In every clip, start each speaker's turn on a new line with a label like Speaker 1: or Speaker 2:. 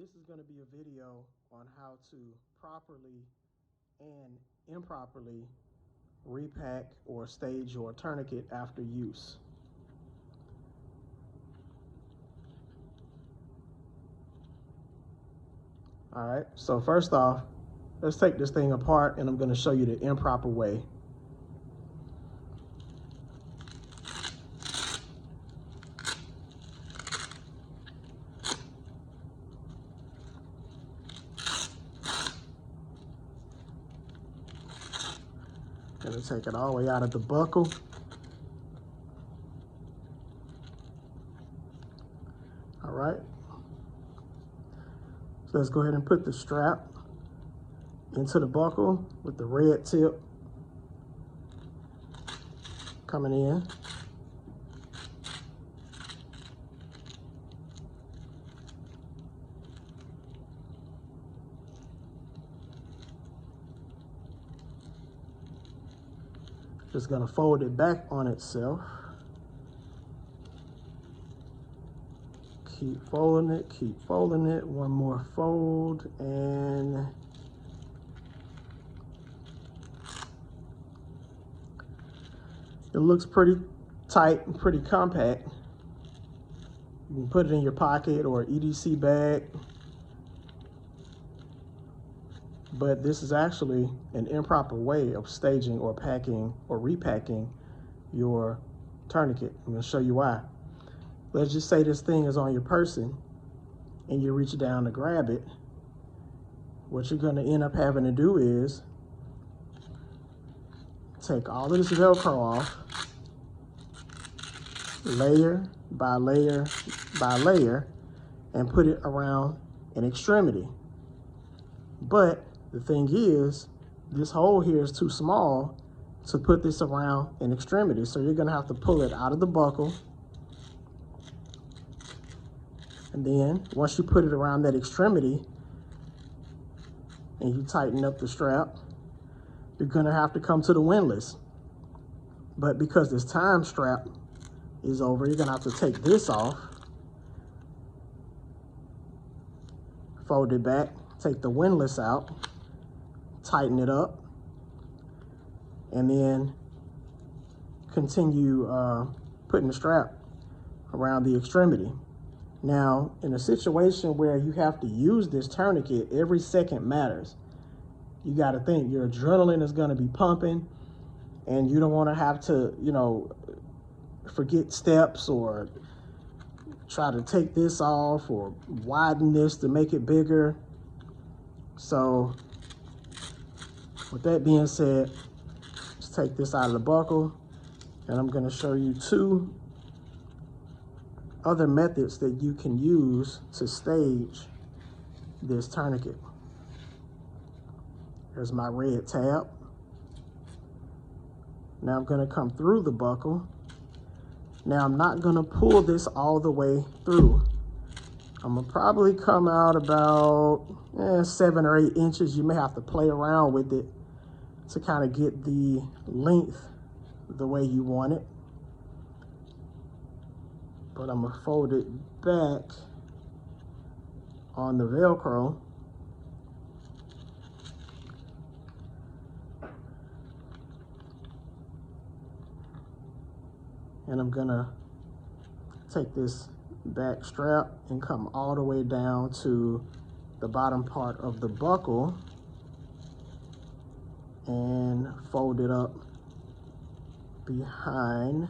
Speaker 1: This is going to be a video on how to properly and improperly repack or stage your tourniquet after use. All right, so first off, let's take this thing apart and I'm going to show you the improper way. Gonna take it all the way out of the buckle. All right. So let's go ahead and put the strap into the buckle with the red tip coming in. Just gonna fold it back on itself. Keep folding it, keep folding it. One more fold and it looks pretty tight and pretty compact. You can put it in your pocket or EDC bag. But this is actually an improper way of staging or packing or repacking your tourniquet. I'm gonna show you why. Let's just say this thing is on your person and you reach down to grab it. What you're gonna end up having to do is take all of this Velcro off, layer by layer by layer, and put it around an extremity. But the thing is, this hole here is too small to put this around an extremity. So you're gonna have to pull it out of the buckle. And then once you put it around that extremity and you tighten up the strap, you're gonna have to come to the windlass. But because this time strap is over, you're gonna have to take this off, fold it back, take the windlass out, tighten it up, and then continue putting the strap around the extremity. Now, in a situation where you have to use this tourniquet, every second matters. You got to think your adrenaline is going to be pumping, and you don't want to have to, forget steps or try to take this off or widen this to make it bigger. So with that being said, let's take this out of the buckle, and I'm going to show you two other methods that you can use to stage this tourniquet. Here's my red tab. Now I'm going to come through the buckle. Now I'm not going to pull this all the way through. I'm gonna probably come out about 7 or 8 inches. You may have to play around with it to kind of get the length the way you want it. But I'm gonna fold it back on the Velcro. And I'm gonna take this back strap and come all the way down to the bottom part of the buckle and fold it up behind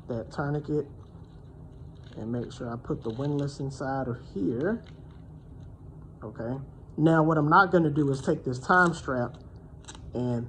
Speaker 1: that tourniquet and make sure I put the windlass inside of here. Okay, now what I'm not going to do is take this time strap and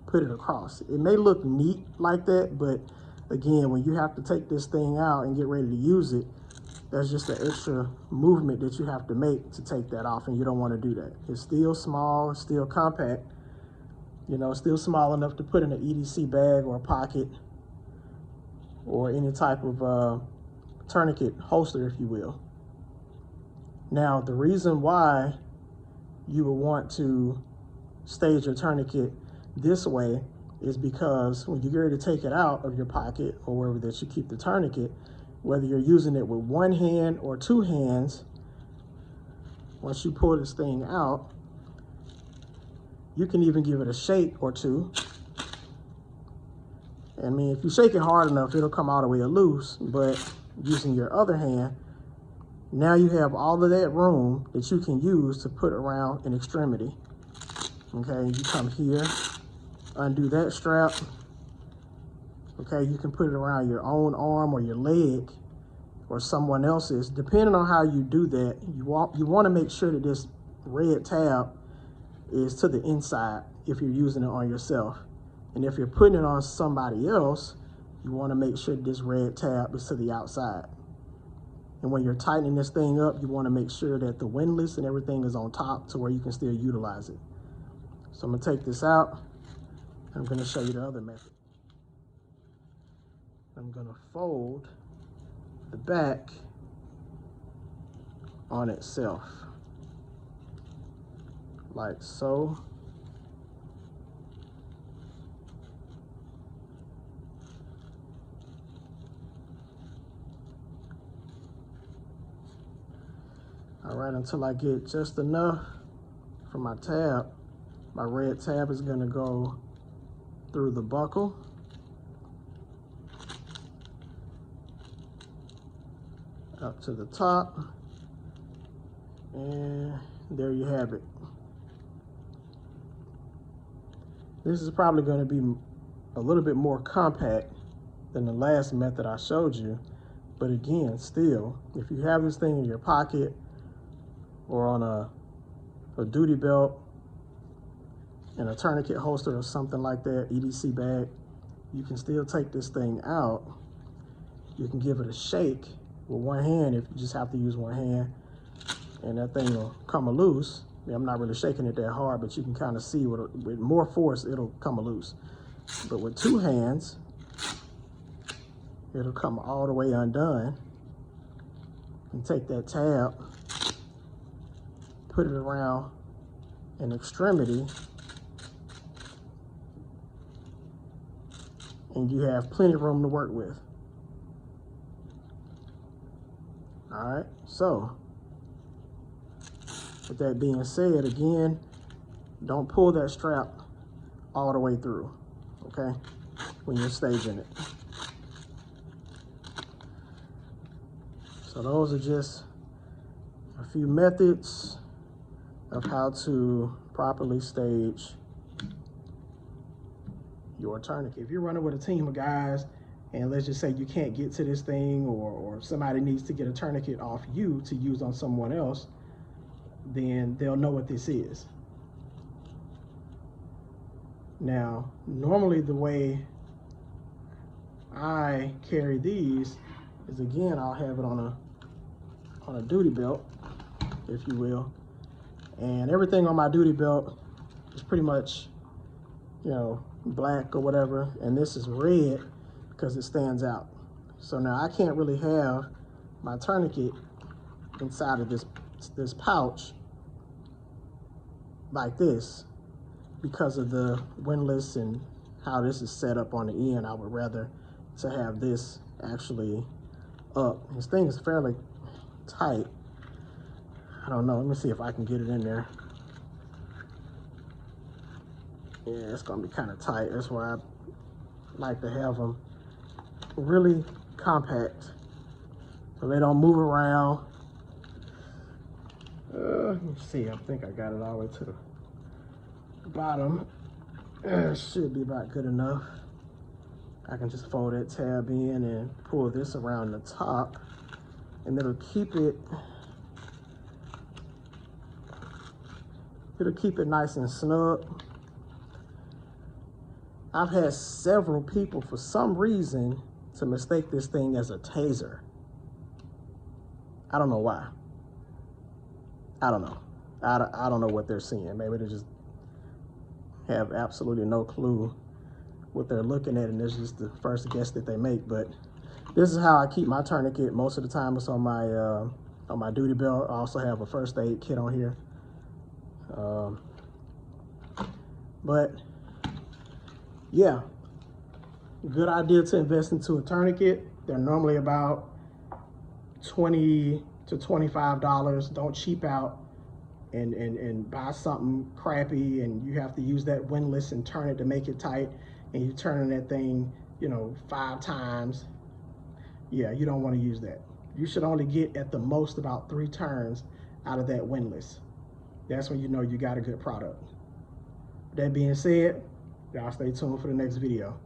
Speaker 1: put it across. It may look neat like that, but again, when you have to take this thing out and get ready to use it, that's just an extra movement that you have to make to take that off, and you don't want to do that. It's still small, it's still compact, still small enough to put in an EDC bag or a pocket or any type of tourniquet holster, if you will. Now, the reason why you would want to stage your tourniquet this way is because when you get ready to take it out of your pocket or wherever that you keep the tourniquet, whether you're using it with one hand or two hands, once you pull this thing out, you can even give it a shake or two. I mean, if you shake it hard enough, it'll come all the way loose, but using your other hand, now you have all of that room that you can use to put around an extremity. Okay, you come here, undo that strap. Okay, you can put it around your own arm or your leg or someone else's. Depending on how you do that, you want to make sure that this red tab is to the inside if you're using it on yourself. And if you're putting it on somebody else, you want to make sure this red tab is to the outside. And when you're tightening this thing up, you want to make sure that the windlass and everything is on top to where you can still utilize it. So I'm going to take this out. I'm going to show you the other method. I'm going to fold the back on itself, like so. All right, until I get just enough for my tab. My red tab is gonna go through the buckle. Up to the top. And there you have it. This is probably gonna be a little bit more compact than the last method I showed you. But again, still, if you have this thing in your pocket, or on a duty belt, and a tourniquet holster or something like that, EDC bag, you can still take this thing out. You can give it a shake with one hand if you just have to use one hand, and that thing will come loose. Yeah, I'm not really shaking it that hard, but you can kind of see with more force, it'll come loose. But with two hands, it'll come all the way undone. And take that tab, put it around an extremity, and you have plenty of room to work with. All right, so with that being said, again, don't pull that strap all the way through, okay, when you're staging it. So those are just a few methods of how to properly stage your tourniquet. If you're running with a team of guys, and let's just say you can't get to this thing, or somebody needs to get a tourniquet off you to use on someone else, then they'll know what this is. Now, normally the way I carry these is, again, I'll have it on a duty belt, if you will. And everything on my duty belt is pretty much, you know, black or whatever, and this is red because it stands out. So now I can't really have my tourniquet inside of this pouch like this because of the windlass and how this is set up on the end. I would rather to have this actually up. This thing is fairly tight. I don't know, let me see if I can get it in there. Yeah, it's gonna be kind of tight. That's why I like to have them really compact so they don't move around. Let me see, I think I got it all the way to the bottom. Should be about good enough. I can just fold that tab in and pull this around the top, and it'll keep it nice and snug. I've had several people, for some reason, to mistake this thing as a taser. I don't know why. I don't know. I don't know what they're seeing. Maybe they just have absolutely no clue what they're looking at, and this is the first guess that they make. But this is how I keep my tourniquet. Most of the time it's on my duty belt. I also have a first aid kit on here. But yeah, good idea to invest into a tourniquet. They're normally about $20 to $25. Don't cheap out and buy something crappy, and you have to use that windlass and turn it to make it tight, and you're turning that thing, you know, 5 times. Yeah, you don't want to use that. You should only get at the most about 3 turns out of that windlass. That's when you know you got a good product. That being said, y'all stay tuned for the next video.